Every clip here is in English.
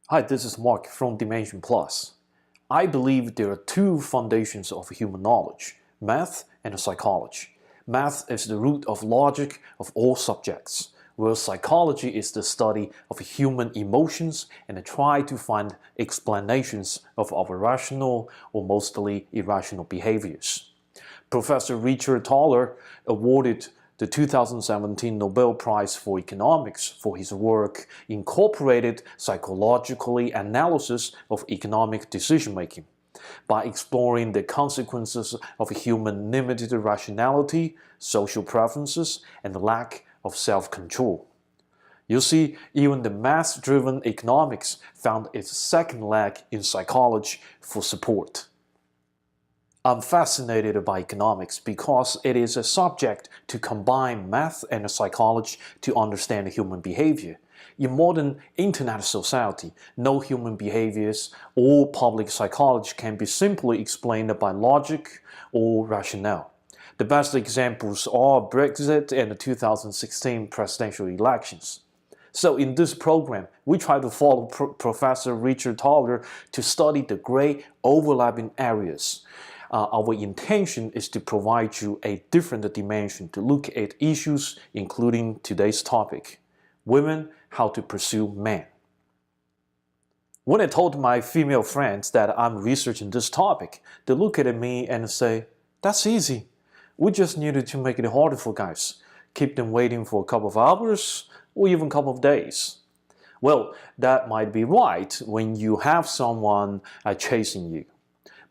Hi, this is Mark from Dimension Plus. I believe there are two foundations of human knowledge, math and psychology. Math is the root of logic of all subjects, whereas psychology is the study of human emotions and try to find explanations of our rational or mostly irrational behaviors. Professor Richard Thaler awarded the 2017 Nobel Prize for Economics for his work incorporated psychologically analysis of economic decision-making by exploring the consequences of human limited rationality, social preferences, and the lack of self-control. You see, even the math-driven economics found its second leg in psychology for support. I'm fascinated by economics because it is a subject to combine math and psychology to understand human behavior. In modern internet society, no human behaviors or public psychology can be simply explained by logic or rationale. The best examples are Brexit and the 2016 presidential elections. So in this program, we try to follow Professor Richard Thaler to study the great overlapping areas. Our intention is to provide you a different dimension to look at issues including today's topic, women, how to pursue men. When I told my female friends that I'm researching this topic, they look at me and say, that's easy. We just needed to make it harder for guys, keep them waiting for a couple of hours or even a couple of days. Well, that might be right when you have someone chasing you.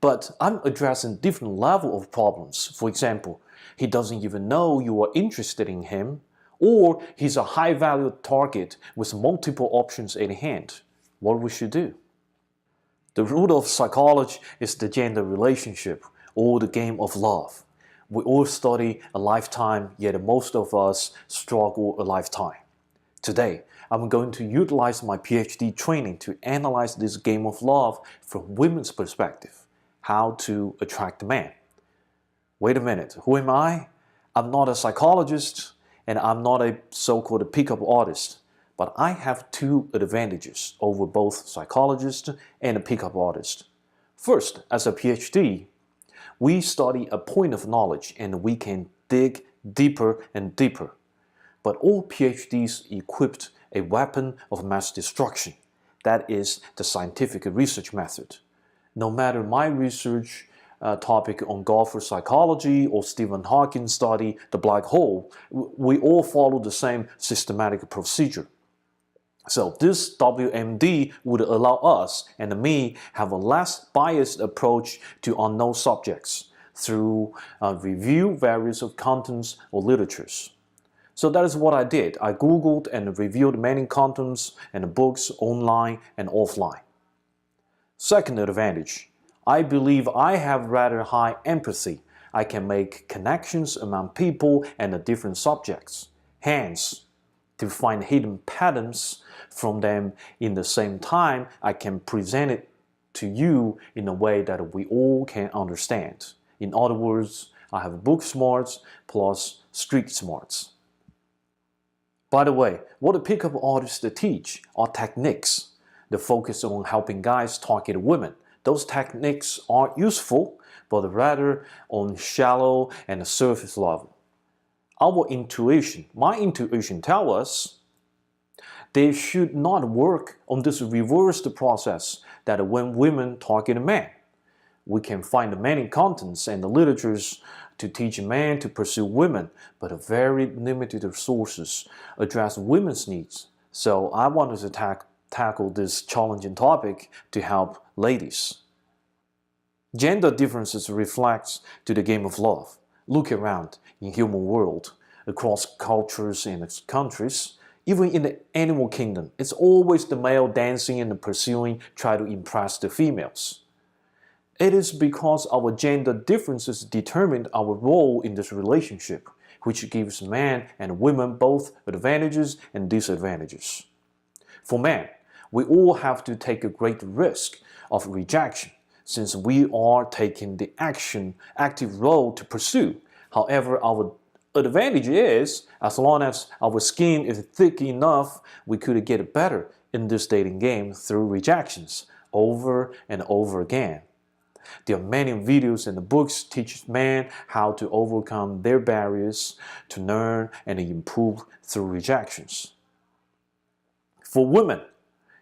But I'm addressing different level of problems. For example, he doesn't even know you are interested in him, or he's a high-value target with multiple options at hand. What we should do? The root of psychology is the gender relationship, or the game of love. We all study a lifetime, yet most of us struggle a lifetime. Today, I'm going to utilize my Ph.D. training to analyze this game of love from women's perspective. How to attract a man. Wait a minute, who am I? I'm not a psychologist and I'm not a so-called pickup artist, but I have two advantages over both psychologists and a pickup artist. First, as a PhD, we study a point of knowledge and we can dig deeper and deeper. But all PhDs equipped a weapon of mass destruction. That is the scientific research method. No matter my research topic on golfer psychology or Stephen Hawking's study, the black hole, we all follow the same systematic procedure. So this WMD would allow us and me have a less biased approach to unknown subjects through review various of contents or literatures. So that is what I did. I Googled and reviewed many contents and books online and offline. Second advantage, I believe I have rather high empathy. I can make connections among people and different subjects. Hence, to find hidden patterns from them in the same time, I can present it to you in a way that we all can understand. In other words, I have book smarts plus street smarts. By the way, what the pickup artists teach are techniques. The focus on helping guys talk to women. Those techniques are useful, but rather on shallow and surface level. My intuition tells us they should not work on this reversed process that when women talk to men. We can find many contents and literatures to teach men to pursue women, but very limited sources address women's needs. So I wanted to tackle this challenging topic to help ladies. Gender differences reflects to the game of love. Look around in human world, across cultures and countries, even in the animal kingdom, it's always the male dancing and pursuing, try to impress the females. It is because our gender differences determine our role in this relationship, which gives men and women both advantages and disadvantages. For men, we all have to take a great risk of rejection since we are taking the active role to pursue. However, our advantage is, as long as our skin is thick enough, we could get better in this dating game through rejections over and over again. There are many videos and books teach men how to overcome their barriers, to learn and improve through rejections. For women,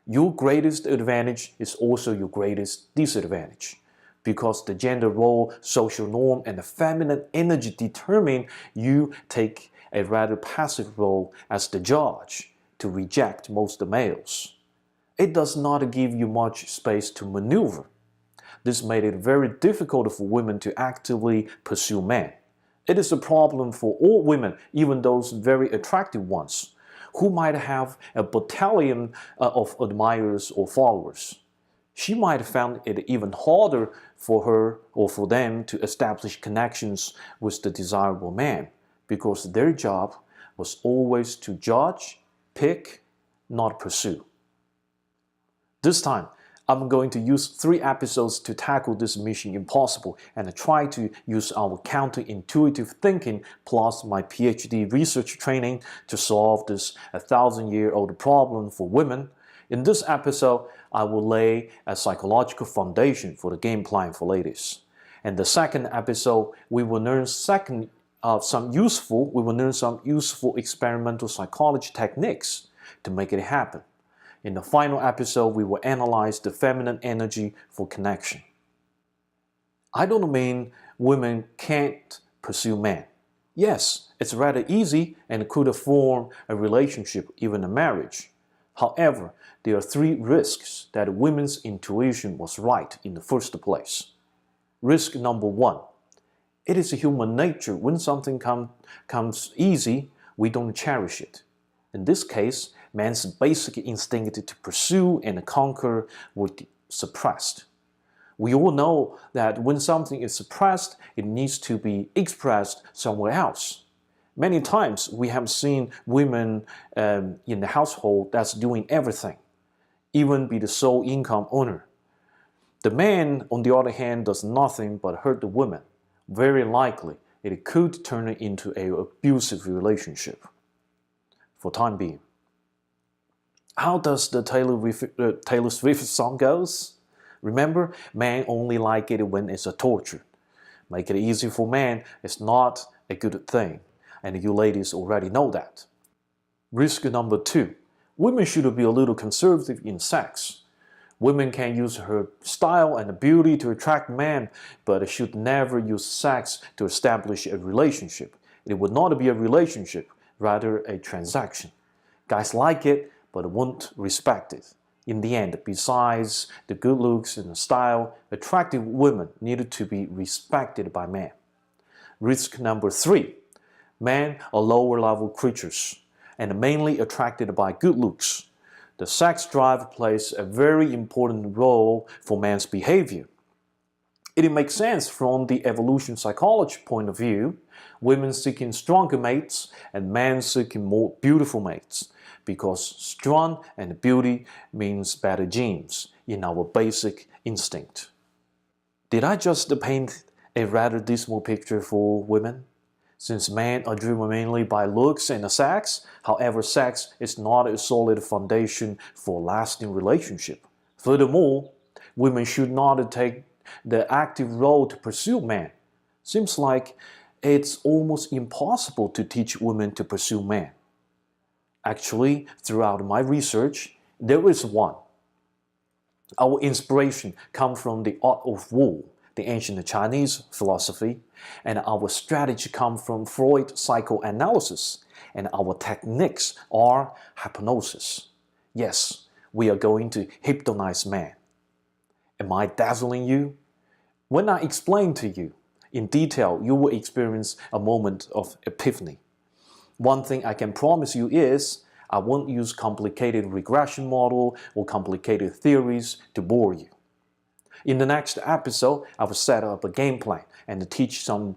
your greatest advantage is also your greatest disadvantage, because the gender role, social norm, and the feminine energy determine you take a rather passive role as the judge to reject most males. It does not give you much space to maneuver. This made it very difficult for women to actively pursue men. It is a problem for all women, even those very attractive ones, who might have a battalion of admirers or followers. She might have found it even harder for her or for them to establish connections with the desirable man, because their job was always to judge, pick, not pursue. This time, I'm going to use 3 episodes to tackle this mission impossible and try to use our counterintuitive thinking plus my Ph.D. research training to solve this 1,000-year-old problem for women. In this episode, I will lay a psychological foundation for the game plan for ladies. In the second episode, we will learn some useful experimental psychology techniques to make it happen. In the final episode, we will analyze the feminine energy for connection. I don't mean women can't pursue men. Yes, it's rather easy and could form a relationship, even a marriage. However, there are 3 risks that women's intuition was right in the first place. Risk number 1. It is human nature when something comes easy, we don't cherish it. In this case, man's basic instinct to pursue and conquer were suppressed. We all know that when something is suppressed, it needs to be expressed somewhere else. Many times we have seen women in the household that's doing everything, even be the sole income owner. The man, on the other hand, does nothing but hurt the woman. Very likely, it could turn into an abusive relationship. For time being. How does the Taylor Swift song goes? Remember, men only like it when it's a torture. Make it easy for men is not a good thing, and you ladies already know that. Risk number 2. Women should be a little conservative in sex. Women can use her style and beauty to attract men, but should never use sex to establish a relationship. It would not be a relationship, rather a transaction. Guys like it, but won't respect it. In the end, besides the good looks and the style, attractive women needed to be respected by men. Risk number 3. Men are lower-level creatures and mainly attracted by good looks. The sex drive plays a very important role for man's behavior. It makes sense from the evolution psychology point of view, women seeking stronger mates and men seeking more beautiful mates, because strong and beauty means better genes in our basic instinct. Did I just paint a rather dismal picture for women? Since men are driven mainly by looks and sex, however, sex is not a solid foundation for a lasting relationship. Furthermore, women should not take the active role to pursue men. Seems like it's almost impossible to teach women to pursue men. Actually, throughout my research, there is one. Our inspiration comes from the art of war, the ancient Chinese philosophy, and our strategy comes from Freud psychoanalysis, and our techniques are hypnosis. Yes, we are going to hypnotize man. Am I dazzling you? When I explain to you in detail, you will experience a moment of epiphany. One thing I can promise you is I won't use complicated regression model or complicated theories to bore you. In the next episode, I will set up a game plan and teach some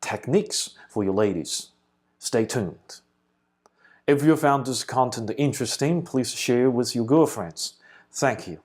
techniques for you ladies. Stay tuned. If you found this content interesting, please share with your girlfriends. Thank you.